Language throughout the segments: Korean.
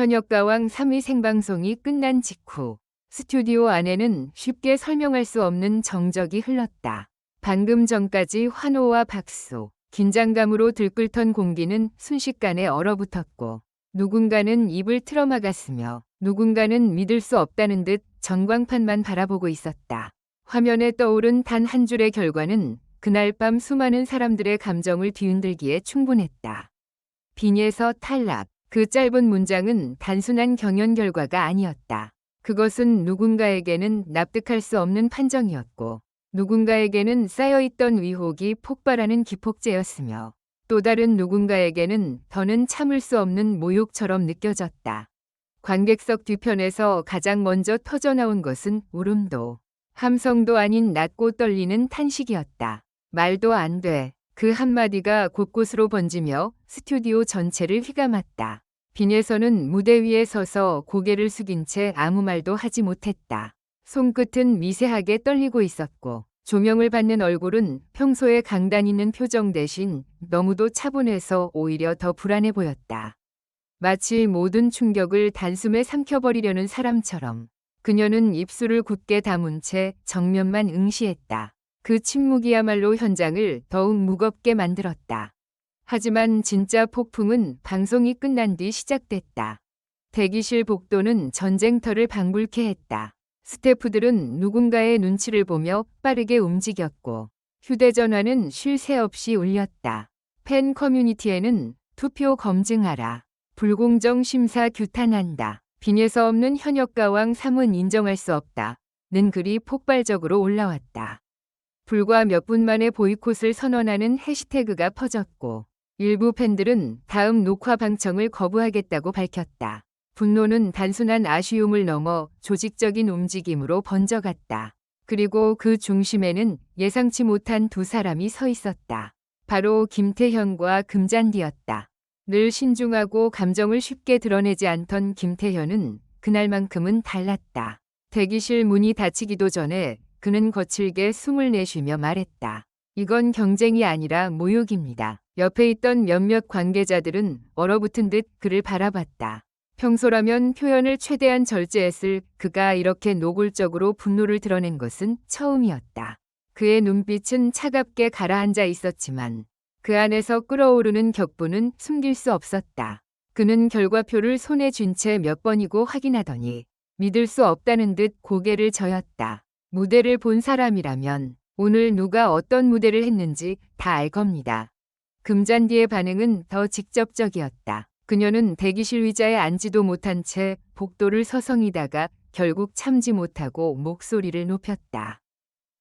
현역가왕 3위 생방송이 끝난 직후 스튜디오 안에는 쉽게 설명할 수 없는 정적이 흘렀다. 방금 전까지 환호와 박수, 긴장감으로 들끓던 공기는 순식간에 얼어붙었고 누군가는 입을 틀어막았으며 누군가는 믿을 수 없다는 듯 전광판만 바라보고 있었다. 화면에 떠오른 단 한 줄의 결과는 그날 밤 수많은 사람들의 감정을 뒤흔들기에 충분했다. 빈예서 탈락. 그 짧은 문장은 단순한 경연 결과가 아니었다. 그것은 누군가에게는 납득할 수 없는 판정이었고 누군가에게는 쌓여있던 위혹이 폭발하는 기폭제였으며 또 다른 누군가에게는 더는 참을 수 없는 모욕처럼 느껴졌다. 관객석 뒤편에서 가장 먼저 터져나온 것은 울음도 함성도 아닌 낮고 떨리는 탄식이었다. 말도 안 돼. 그 한마디가 곳곳으로 번지며 스튜디오 전체를 휘감았다. 빈예서는 무대 위에 서서 고개를 숙인 채 아무 말도 하지 못했다. 손끝은 미세하게 떨리고 있었고 조명을 받는 얼굴은 평소에 강단 있는 표정 대신 너무도 차분해서 오히려 더 불안해 보였다. 마치 모든 충격을 단숨에 삼켜버리려는 사람처럼 그녀는 입술을 굳게 다문 채 정면만 응시했다. 그 침묵이야말로 현장을 더욱 무겁게 만들었다. 하지만 진짜 폭풍은 방송이 끝난 뒤 시작됐다. 대기실 복도는 전쟁터를 방불케 했다. 스태프들은 누군가의 눈치를 보며 빠르게 움직였고 휴대전화는 쉴 새 없이 울렸다. 팬 커뮤니티에는 투표 검증하라. 불공정 심사 규탄한다. 빈예서 없는 현역가왕 3은 인정할 수 없다. 는 글이 폭발적으로 올라왔다. 불과 몇 분 만에 보이콧을 선언하는 해시태그가 퍼졌고 일부 팬들은 다음 녹화 방청을 거부하겠다고 밝혔다. 분노는 단순한 아쉬움을 넘어 조직적인 움직임으로 번져갔다. 그리고 그 중심에는 예상치 못한 두 사람이 서 있었다. 바로 김태현과 금잔디였다. 늘 신중하고 감정을 쉽게 드러내지 않던 김태현은 그날만큼은 달랐다. 대기실 문이 닫히기도 전에 그는 거칠게 숨을 내쉬며 말했다. 이건 경쟁이 아니라 모욕입니다. 옆에 있던 몇몇 관계자들은 얼어붙은 듯 그를 바라봤다. 평소라면 표현을 최대한 절제했을 그가 이렇게 노골적으로 분노를 드러낸 것은 처음이었다. 그의 눈빛은 차갑게 가라앉아 있었지만 그 안에서 끓어오르는 격분은 숨길 수 없었다. 그는 결과표를 손에 쥔 채 몇 번이고 확인하더니 믿을 수 없다는 듯 고개를 저었다. 무대를 본 사람이라면 오늘 누가 어떤 무대를 했는지 다 알 겁니다. 금잔디의 반응은 더 직접적이었다. 그녀는 대기실 의자에 앉지도 못한 채 복도를 서성이다가 결국 참지 못하고 목소리를 높였다.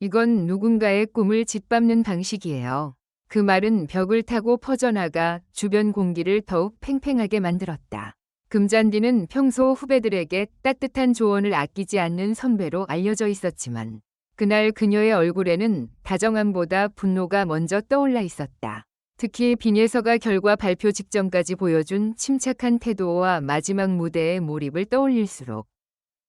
이건 누군가의 꿈을 짓밟는 방식이에요. 그 말은 벽을 타고 퍼져나가 주변 공기를 더욱 팽팽하게 만들었다. 금잔디는 평소 후배들에게 따뜻한 조언을 아끼지 않는 선배로 알려져 있었지만 그날 그녀의 얼굴에는 다정함보다 분노가 먼저 떠올라 있었다. 특히 빈예서가 결과 발표 직전까지 보여준 침착한 태도와 마지막 무대의 몰입을 떠올릴수록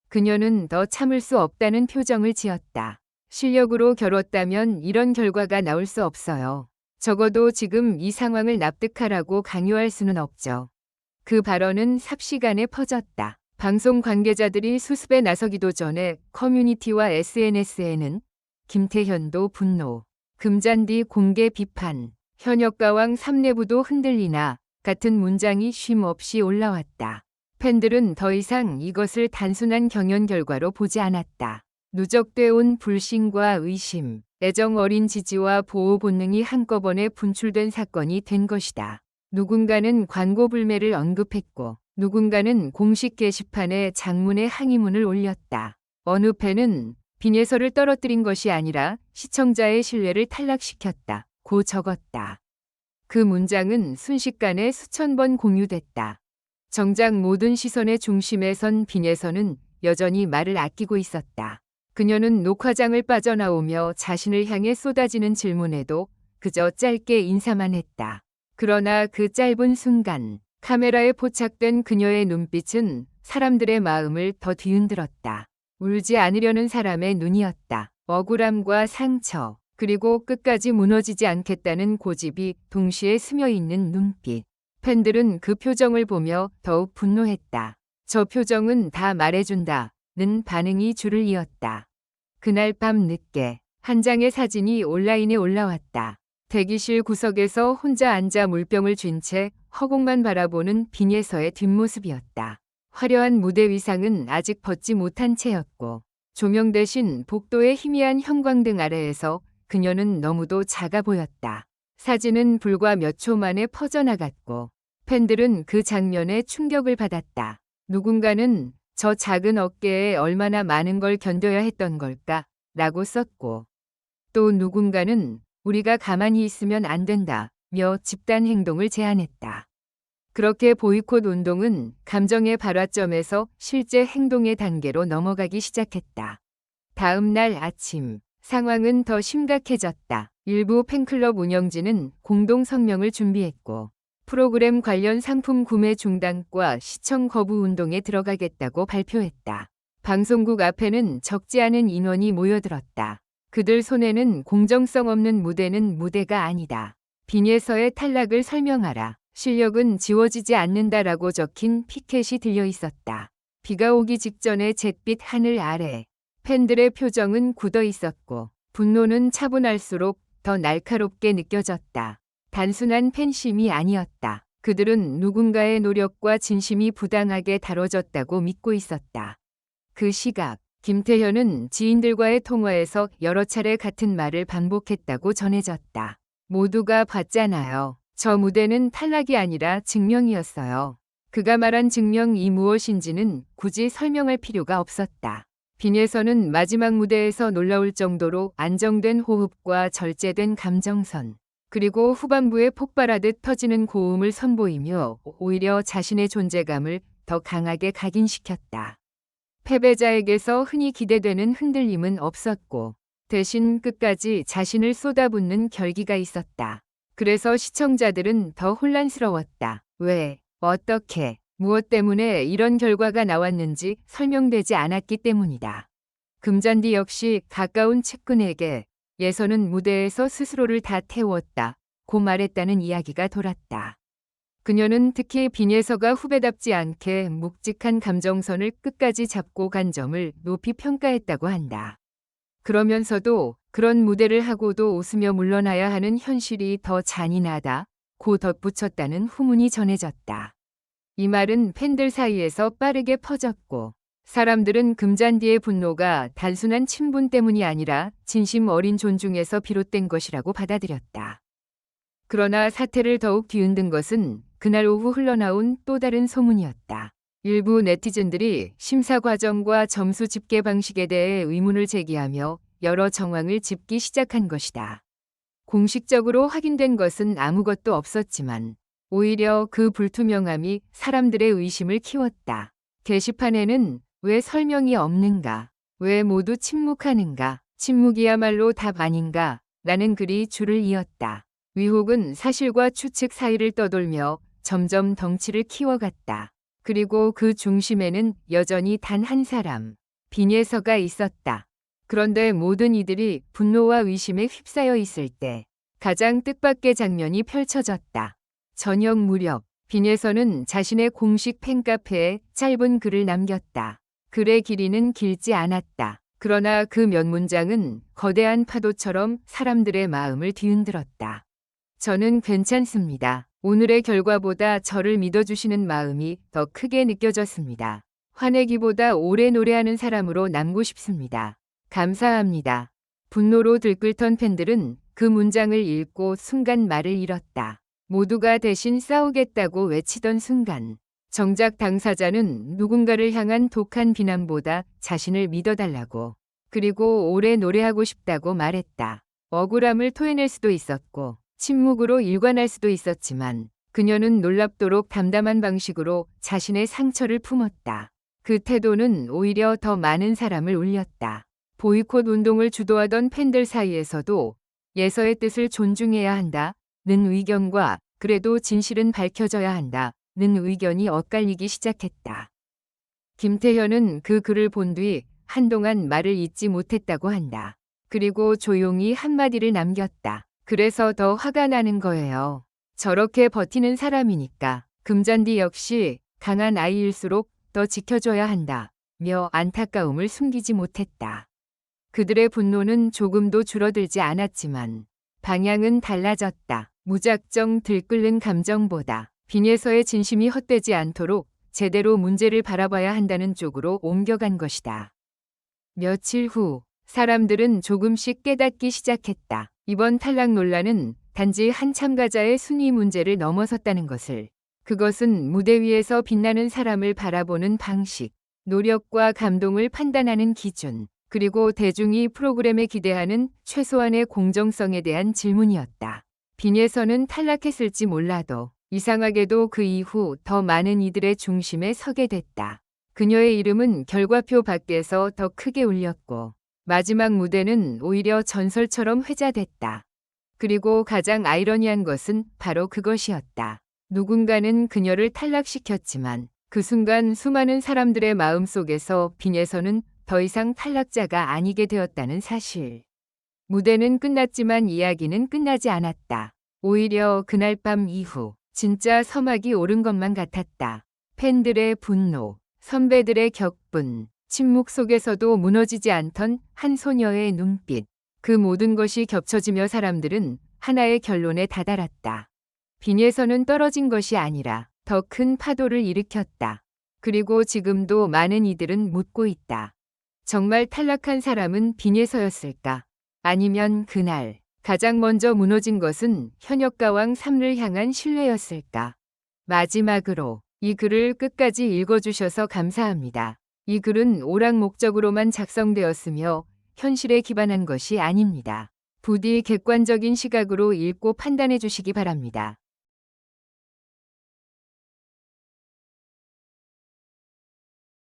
그녀는 더 참을 수 없다는 표정을 지었다. 실력으로 겨뤘다면 이런 결과가 나올 수 없어요. 적어도 지금 이 상황을 납득하라고 강요할 수는 없죠. 그 발언은 삽시간에 퍼졌다. 방송 관계자들이 수습에 나서기도 전에 커뮤니티와 SNS에는 김태현도 분노, 금잔디 공개 비판, 현역가왕 3 내부도 흔들리나 같은 문장이 쉼 없이 올라왔다. 팬들은 더 이상 이것을 단순한 경연 결과로 보지 않았다. 누적돼 온 불신과 의심, 애정 어린 지지와 보호 본능이 한꺼번에 분출된 사건이 된 것이다. 누군가는 광고 불매를 언급했고 누군가는 공식 게시판에 장문의 항의문을 올렸다. 어느 팬은 빈예서를 떨어뜨린 것이 아니라 시청자의 신뢰를 탈락시켰다. 고 적었다. 그 문장은 순식간에 수천 번 공유됐다. 정작 모든 시선의 중심에 선 빈예서는 여전히 말을 아끼고 있었다. 그녀는 녹화장을 빠져나오며 자신을 향해 쏟아지는 질문에도 그저 짧게 인사만 했다. 그러나 그 짧은 순간 카메라에 포착된 그녀의 눈빛은 사람들의 마음을 더 뒤흔들었다. 울지 않으려는 사람의 눈이었다. 억울함과 상처, 그리고 끝까지 무너지지 않겠다는 고집이 동시에 스며있는 눈빛. 팬들은 그 표정을 보며 더욱 분노했다. 저 표정은 다 말해준다는 반응이 줄을 이었다. 그날 밤 늦게 한 장의 사진이 온라인에 올라왔다. 대기실 구석에서 혼자 앉아 물병을 쥔 채 허공만 바라보는 빈예서의 뒷모습이었다. 화려한 무대 위상은 아직 벗지 못한 채였고 조명 대신 복도의 희미한 형광등 아래에서 그녀는 너무도 작아 보였다. 사진은 불과 몇 초 만에 퍼져나갔고 팬들은 그 장면에 충격을 받았다. 누군가는 저 작은 어깨에 얼마나 많은 걸 견뎌야 했던 걸까? 라고 썼고 또 누군가는 우리가 가만히 있으면 안 된다며 집단 행동을 제안했다. 그렇게 보이콧 운동은 감정의 발화점에서 실제 행동의 단계로 넘어가기 시작했다. 다음 날 아침 상황은 더 심각해졌다. 일부 팬클럽 운영진은 공동 성명을 준비했고 프로그램 관련 상품 구매 중단과 시청 거부 운동에 들어가겠다고 발표했다. 방송국 앞에는 적지 않은 인원이 모여들었다. 그들 손에는 공정성 없는 무대는 무대가 아니다. 빈예서의 탈락을 설명하라. 실력은 지워지지 않는다라고 적힌 피켓이 들려 있었다. 비가 오기 직전의 잿빛 하늘 아래 팬들의 표정은 굳어 있었고 분노는 차분할수록 더 날카롭게 느껴졌다. 단순한 팬심이 아니었다. 그들은 누군가의 노력과 진심이 부당하게 다뤄졌다고 믿고 있었다. 그 시각 김태현은 지인들과의 통화에서 여러 차례 같은 말을 반복했다고 전해졌다. 모두가 봤잖아요. 저 무대는 탈락이 아니라 증명이었어요. 그가 말한 증명이 무엇인지는 굳이 설명할 필요가 없었다. 빈예서는 마지막 무대에서 놀라울 정도로 안정된 호흡과 절제된 감정선, 그리고 후반부에 폭발하듯 터지는 고음을 선보이며 오히려 자신의 존재감을 더 강하게 각인시켰다. 패배자에게서 흔히 기대되는 흔들림은 없었고 대신 끝까지 자신을 쏟아붓는 결기가 있었다. 그래서 시청자들은 더 혼란스러웠다. 왜, 어떻게, 무엇 때문에 이런 결과가 나왔는지 설명되지 않았기 때문이다. 금잔디 역시 가까운 측근에게 예서는 무대에서 스스로를 다 태웠다고 말했다는 이야기가 돌았다. 그녀는 특히 빈예서가 후배답지 않게 묵직한 감정선을 끝까지 잡고 간 점을 높이 평가했다고 한다. 그러면서도 그런 무대를 하고도 웃으며 물러나야 하는 현실이 더 잔인하다고 덧붙였다는 후문이 전해졌다. 이 말은 팬들 사이에서 빠르게 퍼졌고 사람들은 금잔디의 분노가 단순한 친분 때문이 아니라 진심 어린 존중에서 비롯된 것이라고 받아들였다. 그러나 사태를 더욱 뒤흔든 것은 그날 오후 흘러나온 또 다른 소문이었다. 일부 네티즌들이 심사 과정과 점수 집계 방식에 대해 의문을 제기하며 여러 정황을 짚기 시작한 것이다. 공식적으로 확인된 것은 아무것도 없었지만 오히려 그 불투명함이 사람들의 의심을 키웠다. 게시판에는 왜 설명이 없는가? 왜 모두 침묵하는가? 침묵이야말로 답 아닌가? 라는 글이 줄을 이었다. 위혹은 사실과 추측 사이를 떠돌며 점점 덩치를 키워갔다. 그리고 그 중심에는 여전히 단 한 사람, 빈예서가 있었다. 그런데 모든 이들이 분노와 의심에 휩싸여 있을 때 가장 뜻밖의 장면이 펼쳐졌다. 저녁 무렵 빈예서는 자신의 공식 팬카페에 짧은 글을 남겼다. 글의 길이는 길지 않았다. 그러나 그 몇 문장은 거대한 파도처럼 사람들의 마음을 뒤흔들었다. 저는 괜찮습니다. 오늘의 결과보다 저를 믿어주시는 마음이 더 크게 느껴졌습니다. 화내기보다 오래 노래하는 사람으로 남고 싶습니다. 감사합니다. 분노로 들끓던 팬들은 그 문장을 읽고 순간 말을 잃었다. 모두가 대신 싸우겠다고 외치던 순간 정작 당사자는 누군가를 향한 독한 비난보다 자신을 믿어달라고 그리고 오래 노래하고 싶다고 말했다. 억울함을 토해낼 수도 있었고 침묵으로 일관할 수도 있었지만 그녀는 놀랍도록 담담한 방식으로 자신의 상처를 품었다. 그 태도는 오히려 더 많은 사람을 울렸다. 보이콧 운동을 주도하던 팬들 사이에서도 예서의 뜻을 존중해야 한다는 의견과 그래도 진실은 밝혀져야 한다는 의견이 엇갈리기 시작했다. 김태현은 그 글을 본 뒤 한동안 말을 잇지 못했다고 한다. 그리고 조용히 한마디를 남겼다. 그래서 더 화가 나는 거예요. 저렇게 버티는 사람이니까. 금잔디 역시 강한 아이일수록 더 지켜줘야 한다며 안타까움을 숨기지 못했다. 그들의 분노는 조금도 줄어들지 않았지만 방향은 달라졌다. 무작정 들끓는 감정보다 빈에서의 진심이 헛되지 않도록 제대로 문제를 바라봐야 한다는 쪽으로 옮겨간 것이다. 며칠 후 사람들은 조금씩 깨닫기 시작했다. 이번 탈락 논란은 단지 한 참가자의 순위 문제를 넘어섰다는 것을. 그것은 무대 위에서 빛나는 사람을 바라보는 방식, 노력과 감동을 판단하는 기준, 그리고 대중이 프로그램에 기대하는 최소한의 공정성에 대한 질문이었다. 빈에서는 탈락했을지 몰라도 이상하게도 그 이후 더 많은 이들의 중심에 서게 됐다. 그녀의 이름은 결과표 밖에서 더 크게 울렸고 마지막 무대는 오히려 전설처럼 회자됐다. 그리고 가장 아이러니한 것은 바로 그것이었다. 누군가는 그녀를 탈락시켰지만 그 순간 수많은 사람들의 마음속에서 빈에서는 더 이상 탈락자가 아니게 되었다는 사실. 무대는 끝났지만 이야기는 끝나지 않았다. 오히려 그날 밤 이후 진짜 서막이 오른 것만 같았다. 팬들의 분노, 선배들의 격분, 침묵 속에서도 무너지지 않던 한 소녀의 눈빛. 그 모든 것이 겹쳐지며 사람들은 하나의 결론에 다다랐다. 빈에서는 떨어진 것이 아니라 더 큰 파도를 일으켰다. 그리고 지금도 많은 이들은 묻고 있다. 정말 탈락한 사람은 빈에서였을까? 아니면 그날 가장 먼저 무너진 것은 현역가왕 3를 향한 신뢰였을까? 마지막으로 이 글을 끝까지 읽어주셔서 감사합니다. 이 글은 오락 목적으로만 작성되었으며 현실에 기반한 것이 아닙니다. 부디 객관적인 시각으로 읽고 판단해 주시기 바랍니다.